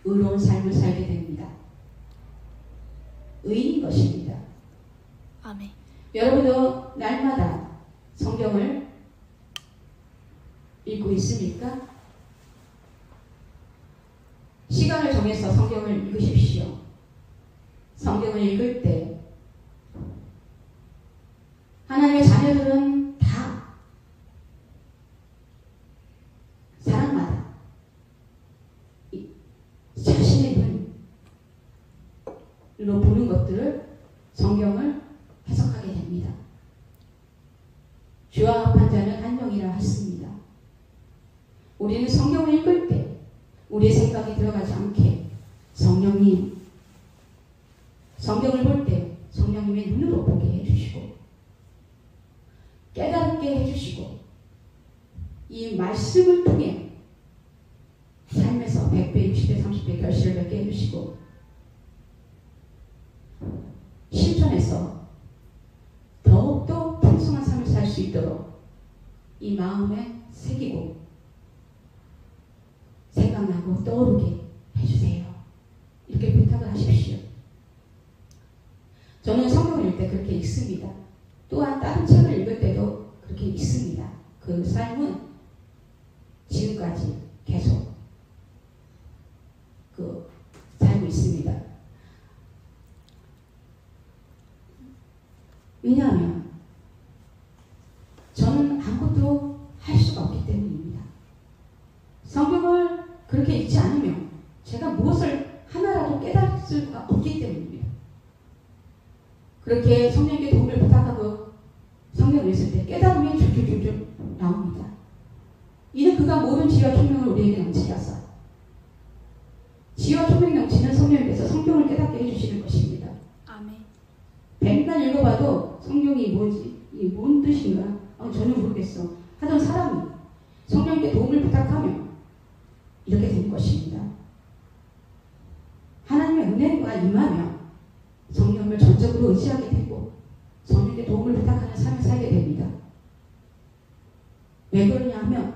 의로운 삶을 살게 됩니다. 의인인 것입니다. 아멘. 여러분도 날마다 성경을 읽고 있습니까? 시간을 정해서 성경을 읽으십시오. 성경을 읽을 때 하나님의 자녀들은 다 사람마다 자신의 눈으로 보는 것들을 성경을 해석하게 됩니다. 주와 합한 자는 한 영이라 했습니다. 우리는 성경을 읽을 때 우리의 생각이 들어가지 않게 성령님, 성경을 볼 때 성령님의 눈으로 보게 해주시고 깨닫게 해주시고 이 말씀을 통해 삶에서 100배, 60배, 30배 결실을 맺게 해주시고 실천해서 더욱더 풍성한 삶을 살 수 있도록 이 마음에 새기고 생각나고 떠오르게 해주세요. 이렇게 부탁을 하십시오. 저는 성경을 읽을 때 그렇게 읽습니다. 또한 다른 책을 읽을 때도 그렇게 읽습니다. 그 삶은 지금까지 계속 살고 있습니다. 왜냐하면 저는 아무것도 할 수가 없기 때문입니다. 성경을 그렇게 읽지 않으면 제가 무엇을 하나라도 깨달을 수가 없기 때문입니다. 그렇게 성령께 도움을 부탁하고 성경을 읽을 때 깨달음이 줄줄줄줄 나옵니다. 이는 그가 모든 지혜와 총명을 우리에게 넘치게 하사 지혜와 총명 넘치는 성령님께서 성경을 깨닫게 해주시는 것입니다. 아멘. 100날 읽어봐도 성경이 뭐지? 이게 뭔 뜻인가? 전혀 모르겠어. 하던 사람이 성령께 도움을 부탁하면 이렇게 된 것입니다. 하나님의 은혜가 임하면 성령을 전적으로 의지하게 되고 성령께 도움을 부탁하는 삶을 살게 됩니다. 왜 그러냐 하면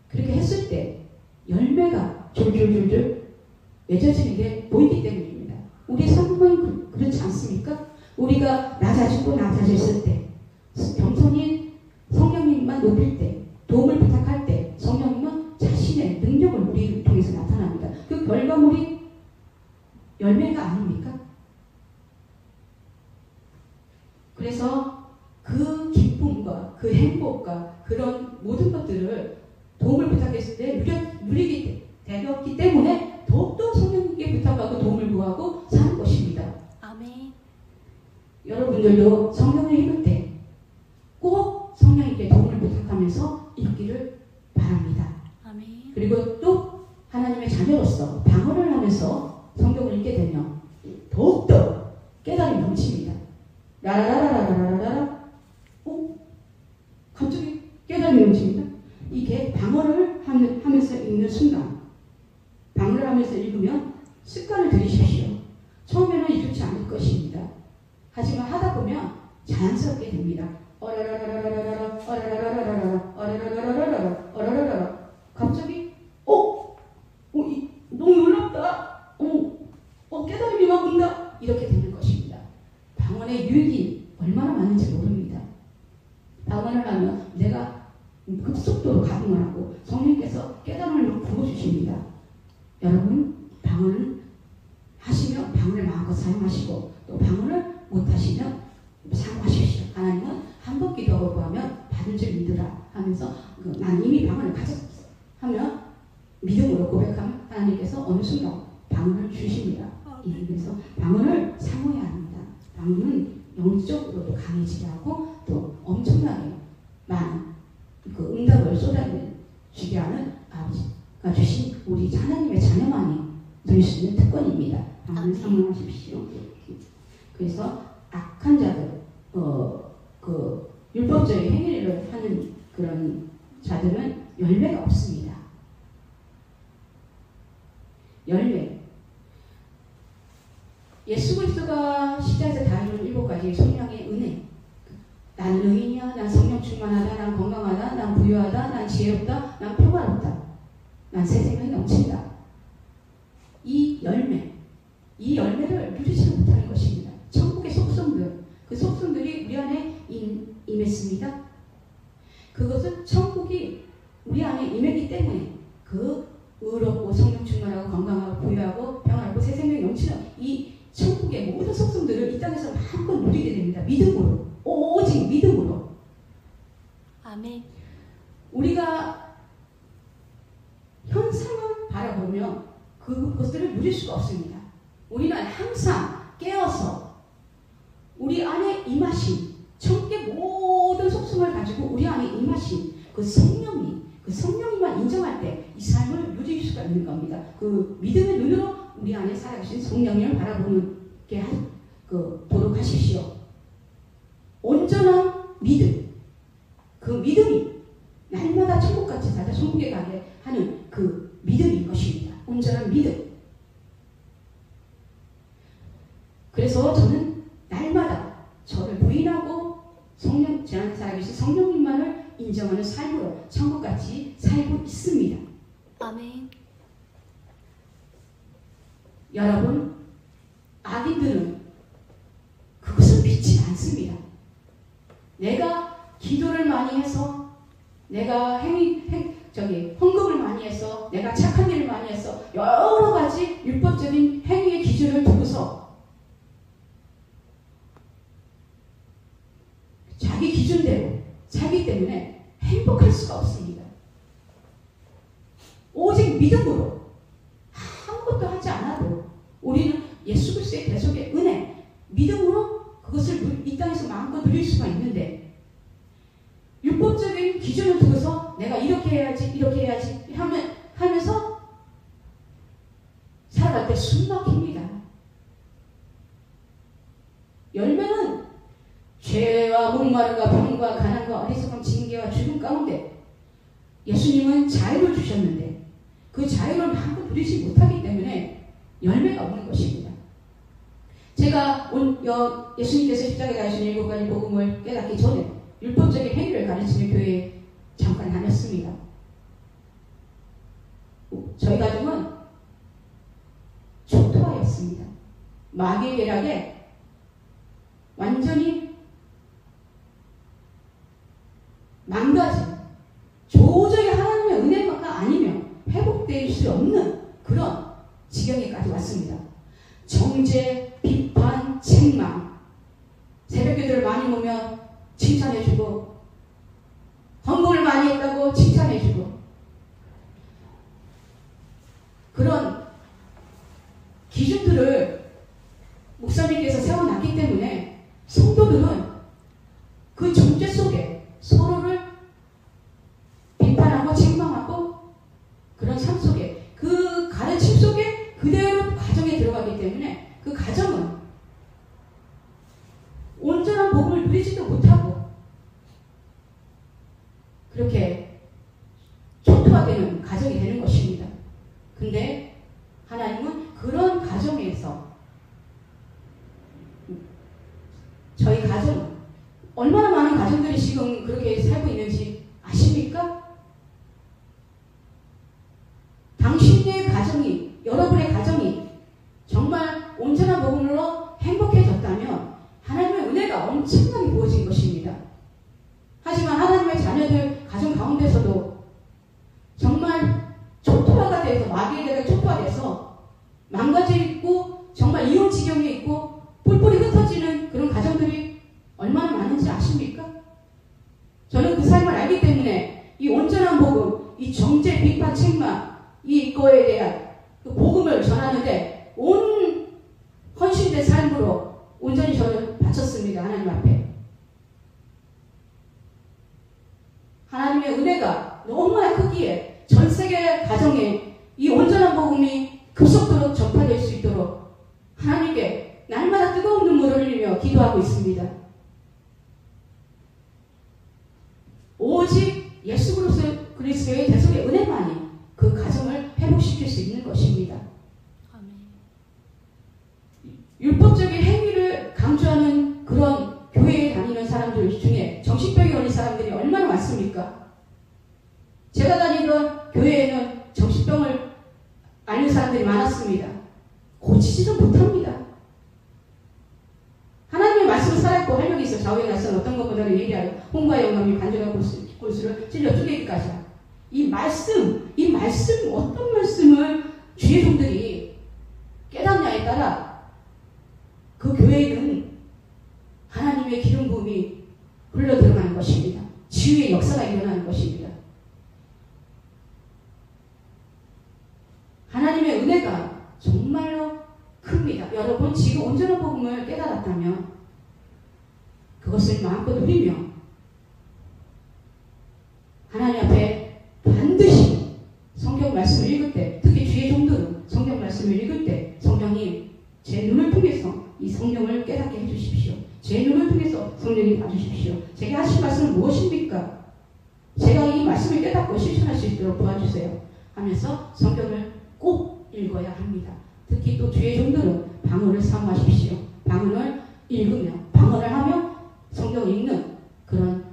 그렇게 했을 때 열매가 줄줄줄줄 맺어지는 게 보이기 때문입니다. 우리 삶은 그렇지 않습니까? 우리가 낮아졌을 때 겸손히 성령님만 높일 때 도움을 부탁할 때 성령님은 자신의 능력을 우리를 통해서 나타납니다. 그 결과물이 열매가 아닙니까? 그래서 그 기쁨과 그 행복과 그런 모든 것들을 도움을 부탁했을 때 누리게 되었기 때문에 더욱더 성령님께 부탁하고 도움을 구하고 사는 것입니다. 아멘. 여러분들도 성경을 읽을 때 꼭 성령님께 도움을 부탁하면서 읽기를 바랍니다. 아멘. 그리고 또 하나님의 자녀로서 방언을 하면서 성경을 읽게 되면 더욱더 깨달음이 넘칩니다. 라라라라라라라라 갑자기 깨달음이 넘칩니다. 이게 방언을 하면서 읽는 순간 방언을 하면서 읽으면 습관을 들이십시오. 처음에는 이렇지 않을 것입니다. 하지만 하다 보면 자연스럽게 됩니다. 어라라라라라라 어라라라라라 어라라라라라 어라라라라 갑자기 너무 놀랍다. 깨달음이 막 온다. 이렇게 되는 것입니다. 방언의 유익이 얼마나 많은지 모릅니다. 방언을 하면 내가 급속도로 가동을 하고 성령께서 깨달음을 부어주십니다. 여러분 방언을 하시면 방언을 마음껏 사용하시고 또 방언을 못하시면 사용하십시오. 하나님은 한 번 기도하고 구하면 받을 줄 믿으라 하면서 난 이미 방언을 가졌어 하면 믿음으로 고백하면 하나님께서 어느 순간 방언을 주십니다. 그래서 방언을 사모해야 합니다. 방언은 영적으로도 강해지게 하고 또 엄청나게 많은 그 응답을 쏟아내주게 하는 아버지가 주신 우리 하나님의 자녀만이 누릴 수 있는 특권입니다. 방언을 사모하십시오. 그래서 악한 자들, 율법적인 행위를 하는 그런 자들은 열매가 없습니다. 열매. 예수 그리스도가 십자가에서 다 이룬 7가지 성령의 은혜. 나는 의인이야, 난 성령 충만하다, 난 건강하다, 난 부유하다, 난 지혜롭다, 난 평화롭다, 난 새 생명이 넘친다. 의롭고 성령 충만하고 건강하고 부유하고 평안하고 새 생명이 넘치는 이 천국의 모든 속성들을 이 땅에서 마음껏 누리게 됩니다. 믿음으로. 오직 믿음으로. 아멘. 우리가 현상을 바라보면 그것들을 누릴 수가 없습니다. 우리는 항상 깨어서 우리 안에 임하신 천국의 모든 속성을 가지고 우리 안에 임하신 그 성령이만 인정할 때 이 삶을 누릴 수가 있는 겁니다. 그 믿음의 눈으로 우리 안에 살아계신 성령님을 바라보게 도록 하십시오. 온전한 믿음, 그 믿음이 날마다 천국같이 살다 천국에 가게 하는 그 믿음인 것입니다. 온전한 믿음. 그래서 저는 날마다 저를 부인하고 제 안에 살아계신 성령님만을 인정하는 삶으로 천국같이 살고 있습니다. 아멘. 여러분, 악인들은 그것을 믿지 않습니다. 내가 기도를 많이 해서, 내가 헌금을 많이 해서, 내가 착한 일을 많이 해서 여러 가지 율법적인 행위의 기준을 두고서 자기 기준대로 살기 때문에 행복할 수가 없습니다. 오직 믿음으로 아무것도 하지 않아도 우리는 예수 그리스도의 대속의 은혜, 믿음으로 그것을 이 땅에서 마음껏 누릴 수가 있는데 율법적인 기준을 두고서 내가 이렇게 해야지 하면서 살아갈 때 숨막힙니다. 열매는 죄와 목마름과 병과 가난과 어리석음 징계와 죽음 가운데 예수님은 자유를 주셨는데 그 자유를 마음껏 누리지 못하기 때문에 열매가 없는 것입니다. 제가 예수님께서 십자가에 달리신 7가지 복음을 깨닫기 전에 율법적인 행위를 가르치는 교회에 잠깐 다녔습니다. 저희 가족은 초토화였습니다. 마귀의 계략에 완전히 망가진, 도저히 하나님의 은혜가 아니면 회복될 수 없는 그런 지경에까지 왔습니다. 정죄, 비판, 책망, 새벽기도를 많이 보면 칭찬해주고, 헌금을 많이 했다고 칭찬해주고, 그런 기준들을 목사님께서 세워놨기 때문에 성도들은 그 정죄 속에 서로를 비판하고 책망하고 그런 삶 속에 그 가르침 속에 그대로 가정에 들어가기 때문에 그 가정은 온전한 복음을 누리지도 못하고 그렇게 초토화되는 가정이 되는 것입니다. 근데 하나님은 그런 가정에서 저희 가정 얼마나 많은 가정들이 지금 그렇게 살고 있는지 아십니까? 당신의 가정이, 여러분의 가정이 정말 온전한 복음으로 행복해졌다면 하나님의 은혜가 엄청나게 부어진 것입니다. 하지만 하나님의 자녀들 가정 가운데서도 정말 초토화가 돼서 마귀의 계략에 초토화돼서 망가지고 정말 이혼 지경에 있고 뿔뿔이 흩어지는 그런 가정들이 얼마나 많은지 아십니까? 저는 그 삶을 알기 때문에 이 온전한 복음, 이 정죄, 비판, 책망 이거에 대한 그 복음을 전하는데 온 헌신된 삶으로 온전히 저를 바쳤습니다. 하나님 앞에. 하나님의 은혜가 너무나 크기에 전 세계 가정에 이 온전한 복음이 급속도로 전파될 수 있도록 하나님께 날마다 뜨거운 눈물을 흘리며 기도하고 있습니다. 오직 예수 그리스도의 대속의 은혜만이 그 가정을 회복시킬 수 있는 것입니다. 아멘. 율법적인 행위를 강조하는 그런 교회에 다니는 사람들 중에 정신병이 걸린 사람들이 얼마나 많습니까? 제가 다니던 교회에는 정신병을 앓는 사람들이 많았습니다. 고치지도 못합니다. 하나님의 말씀을 살았고 활력이 있어 좌우에 나선 어떤 것보다도 예리하여 홍과 영감이 간절한 골수를 찔러 쪼개기까지. 이 말씀 어떤 말씀 하나님의 은혜가 정말로 큽니다. 여러분 지금 온전한 복음을 깨달았다면 그것을 마음껏 누리며 하나님 앞에 반드시 성경 말씀을 읽을 때, 특히 주의 종들은 성경 말씀을 읽을 때 성령님 제 눈을 통해서 이 성경을 깨닫게 해주십시오. 제 눈을 통해서 성령님 봐주십시오. 제게 하신 말씀은 무엇입니까? 제가 이 말씀을 깨닫고 실천할 수 있도록 도와주세요 하면서 성경을 꼭 읽어야 합니다. 특히 또 주의 종들은 방언을 사모하십시오. 방언을 읽으며 방언을 하며 성경을 읽는 그런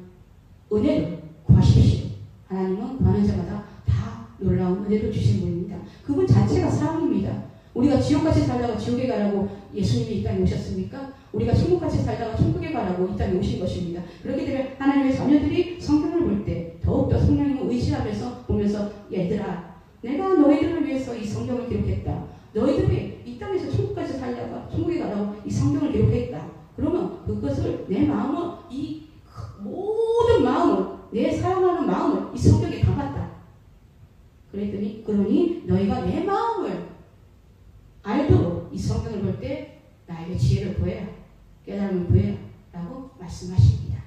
은혜를 구하십시오. 하나님은 구하는 자마다 다 놀라운 은혜를 주신 분입니다. 그분 자체가 사랑입니다. 우리가 지옥같이 살다가 지옥에 가라고 예수님이 이 땅에 오셨습니까? 우리가 천국같이 살다가 천국에 가라고 이 땅에 오신 것입니다. 그렇기 때문에 하나님의 자녀들이 성경을 볼 때 더욱더 성령님을 의지하면서 보면서 얘들아 내가 너희들을 위해서 이 성경을 기록했다. 너희들이 이 땅에서 천국까지 살다가 천국에 가라고 이 성경을 기록했다. 그러면 그것을 내 마음을 이 모든 마음을 내 사랑하는 마음을 이 성경에 담았다. 그러니 너희가 내 마음을 알도록 이 성경을 볼 때 나에게 지혜를 구해라. 깨달음을 구해라. 라고 말씀하십니다.